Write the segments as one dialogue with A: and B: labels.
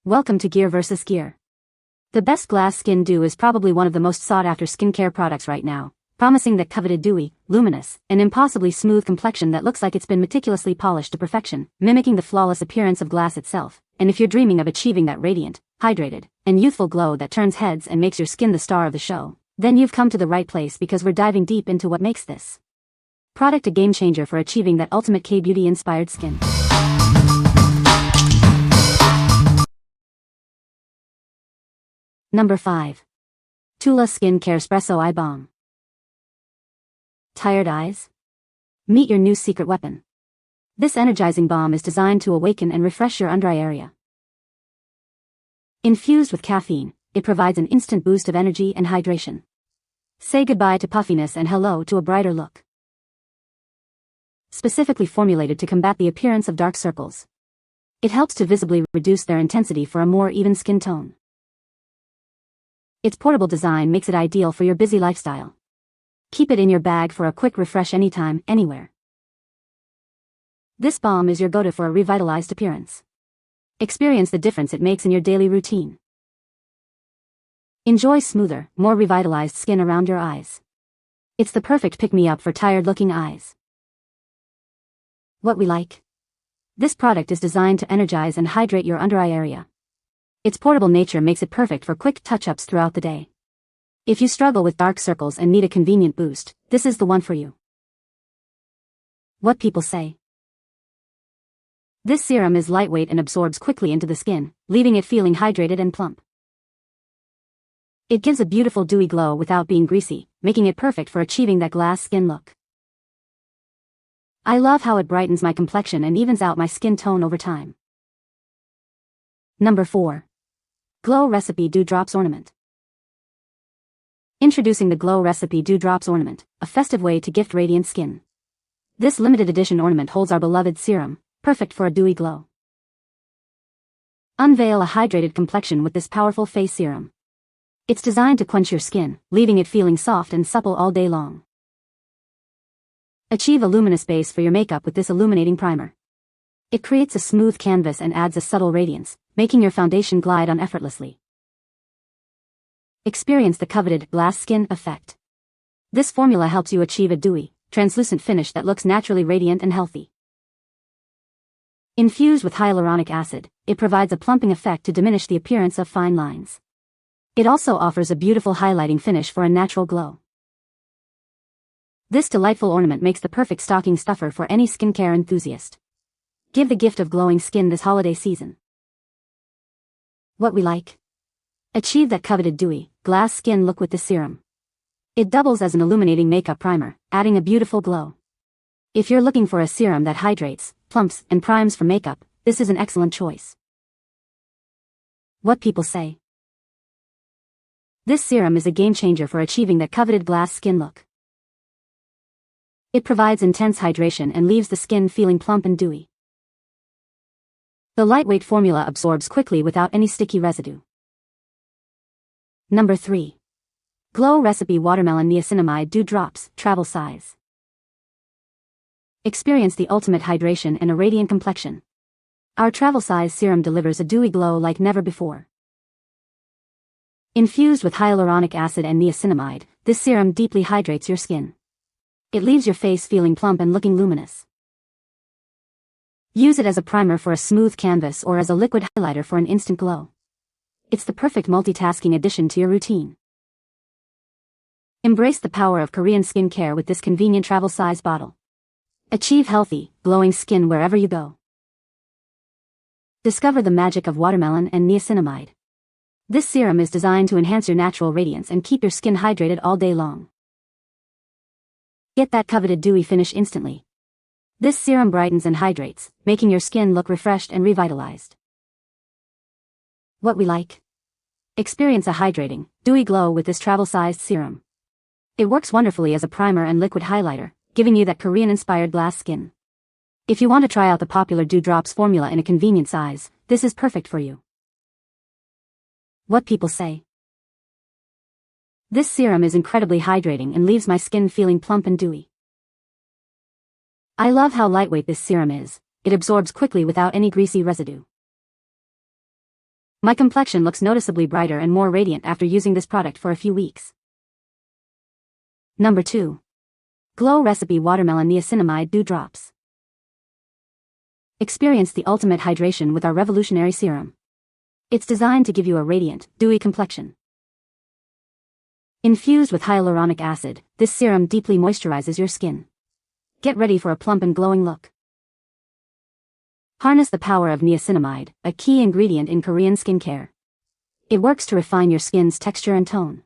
A: Welcome to Gear vs. Gear. The best glass skin dew is probably one of the most sought-after skincare products right now, promising that coveted dewy, luminous, and impossibly smooth complexion that looks like it's been meticulously polished to perfection, mimicking the flawless appearance of glass itself. And if you're dreaming of achieving that radiant, hydrated, and youthful glow that turns heads and makes your skin the star of the show, then you've come to the right place because we're diving deep into what makes this product a game changer for achieving that ultimate K-beauty inspired skin. Number 5. TULA Skincare Spresso Eye Balm. Tired eyes? Meet your new secret weapon. This energizing balm is designed to awaken and refresh your under-eye area. Infused with caffeine, it provides an instant boost of energy and hydration. Say goodbye to puffiness and hello to a brighter look. Specifically formulated to combat the appearance of dark circles, it helps to visibly reduce their intensity for a more even skin tone. Its portable design makes it ideal for your busy lifestyle. Keep it in your bag for a quick refresh anytime, anywhere. This balm is your go-to for a revitalized appearance. Experience the difference it makes in your daily routine. Enjoy smoother, more revitalized skin around your eyes. It's the perfect pick-me-up for tired-looking eyes. What we like? This product is designed to energize and hydrate your under-eye area. Its portable nature makes it perfect for quick touch-ups throughout the day. If you struggle with dark circles and need a convenient boost, this is the one for you. What people say. This serum is lightweight and absorbs quickly into the skin, leaving it feeling hydrated and plump. It gives a beautiful dewy glow without being greasy, making it perfect for achieving that glass skin look. I love how it brightens my complexion and evens out my skin tone over time. Number 4. Glow Recipe Dew Drops Ornament. Introducing the Glow Recipe Dew Drops Ornament, a festive way to gift radiant skin. This limited edition ornament holds our beloved serum, perfect for a dewy glow. Unveil a hydrated complexion with this powerful face serum. It's designed to quench your skin, leaving it feeling soft and supple all day long. Achieve a luminous base for your makeup with this illuminating primer. It creates a smooth canvas and adds a subtle radiance, making your foundation glide on effortlessly. Experience the coveted glass skin effect. This formula helps you achieve a dewy, translucent finish that looks naturally radiant and healthy. Infused with hyaluronic acid, it provides a plumping effect to diminish the appearance of fine lines. It also offers a beautiful highlighting finish for a natural glow. This delightful ornament makes the perfect stocking stuffer for any skincare enthusiast. Give the gift of glowing skin this holiday season. What we like? Achieve that coveted dewy, glass skin look with this serum. It doubles as an illuminating makeup primer, adding a beautiful glow. If you're looking for a serum that hydrates, plumps, and primes for makeup, this is an excellent choice. What people say. This serum is a game changer for achieving that coveted glass skin look. It provides intense hydration and leaves the skin feeling plump and dewy. The lightweight formula absorbs quickly without any sticky residue. Number 3. Glow Recipe Watermelon Niacinamide Dew Drops, Travel Size. Experience the ultimate hydration and a radiant complexion. Our travel size serum delivers a dewy glow like never before. Infused with hyaluronic acid and niacinamide, this serum deeply hydrates your skin. It leaves your face feeling plump and looking luminous. Use it as a primer for a smooth canvas or as a liquid highlighter for an instant glow. It's the perfect multitasking addition to your routine. Embrace the power of Korean skincare with this convenient travel-size bottle. Achieve healthy, glowing skin wherever you go. Discover the magic of watermelon and niacinamide. This serum is designed to enhance your natural radiance and keep your skin hydrated all day long. Get that coveted dewy finish instantly. This serum brightens and hydrates, making your skin look refreshed and revitalized. What we like? Experience a hydrating, dewy glow with this travel-sized serum. It works wonderfully as a primer and liquid highlighter, giving you that Korean-inspired glass skin. If you want to try out the popular Dew Drops formula in a convenient size, this is perfect for you. What people say. This serum is incredibly hydrating and leaves my skin feeling plump and dewy. I love how lightweight this serum is. It absorbs quickly without any greasy residue. My complexion looks noticeably brighter and more radiant after using this product for a few weeks. Number 2. Glow Recipe Watermelon Niacinamide Dew Drops. Experience the ultimate hydration with our revolutionary serum. It's designed to give you a radiant, dewy complexion. Infused with hyaluronic acid, this serum deeply moisturizes your skin. Get ready for a plump and glowing look. Harness the power of niacinamide, a key ingredient in Korean skincare. It works to refine your skin's texture and tone.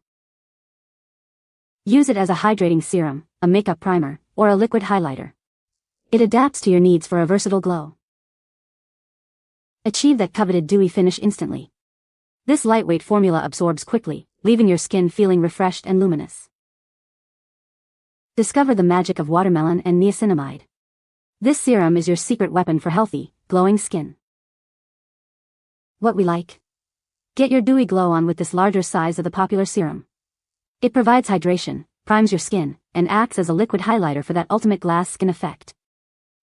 A: Use it as a hydrating serum, a makeup primer, or a liquid highlighter. It adapts to your needs for a versatile glow. Achieve that coveted dewy finish instantly. This lightweight formula absorbs quickly, leaving your skin feeling refreshed and luminous. Discover the magic of watermelon and niacinamide. This serum is your secret weapon for healthy, glowing skin. What we like? Get your dewy glow on with this larger size of the popular serum. It provides hydration, primes your skin, and acts as a liquid highlighter for that ultimate glass skin effect.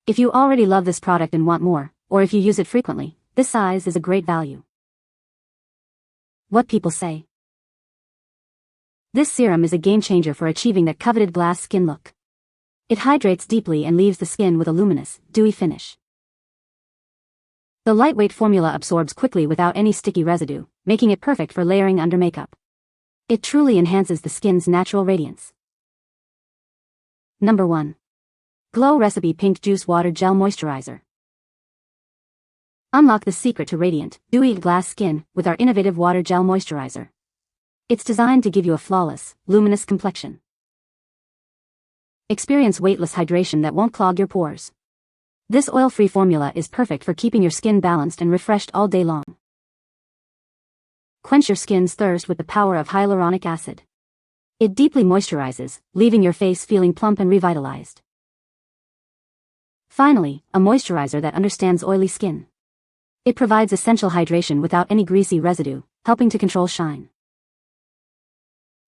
A: If you already love this product and want more, or if you use it frequently, this size is a great value. What people say. This serum is a game changer for achieving that coveted glass skin look. It hydrates deeply and leaves the skin with a luminous, dewy finish. The lightweight formula absorbs quickly without any sticky residue, making it perfect for layering under makeup. It truly enhances the skin's natural radiance. Number 1. Glow Recipe Pink Juice Water Gel Moisturizer. Unlock the secret to radiant, dewy glass skin with our innovative water gel moisturizer. It's designed to give you a flawless, luminous complexion. Experience weightless hydration that won't clog your pores. This oil-free formula is perfect for keeping your skin balanced and refreshed all day long. Quench your skin's thirst with the power of hyaluronic acid. It deeply moisturizes, leaving your face feeling plump and revitalized. Finally, a moisturizer that understands oily skin. It provides essential hydration without any greasy residue, helping to control shine.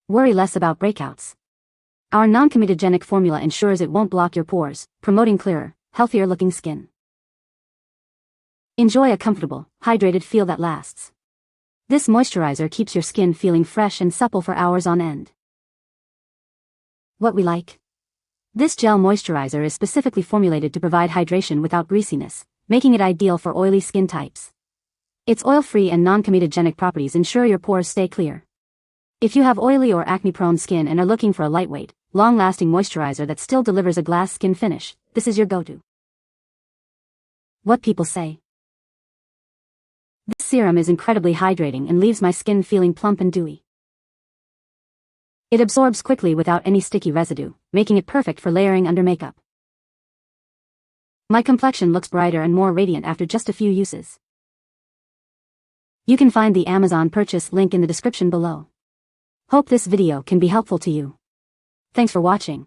A: Worry less about breakouts. Our non-comedogenic formula ensures it won't block your pores, promoting clearer, healthier-looking skin. Enjoy a comfortable, hydrated feel that lasts. This moisturizer keeps your skin feeling fresh and supple for hours on end. What we like? This gel moisturizer is specifically formulated to provide hydration without greasiness, making it ideal for oily skin types. Its oil-free and non-comedogenic properties ensure your pores stay clear. If you have oily or acne-prone skin and are looking for a lightweight, long-lasting moisturizer that still delivers a glass skin finish, this is your go-to. What people say. This serum is incredibly hydrating and leaves my skin feeling plump and dewy. It absorbs quickly without any sticky residue, making it perfect for layering under makeup. My complexion looks brighter and more radiant after just a few uses. You can find the Amazon purchase link in the description below. Hope this video can be helpful to you. Thanks for watching.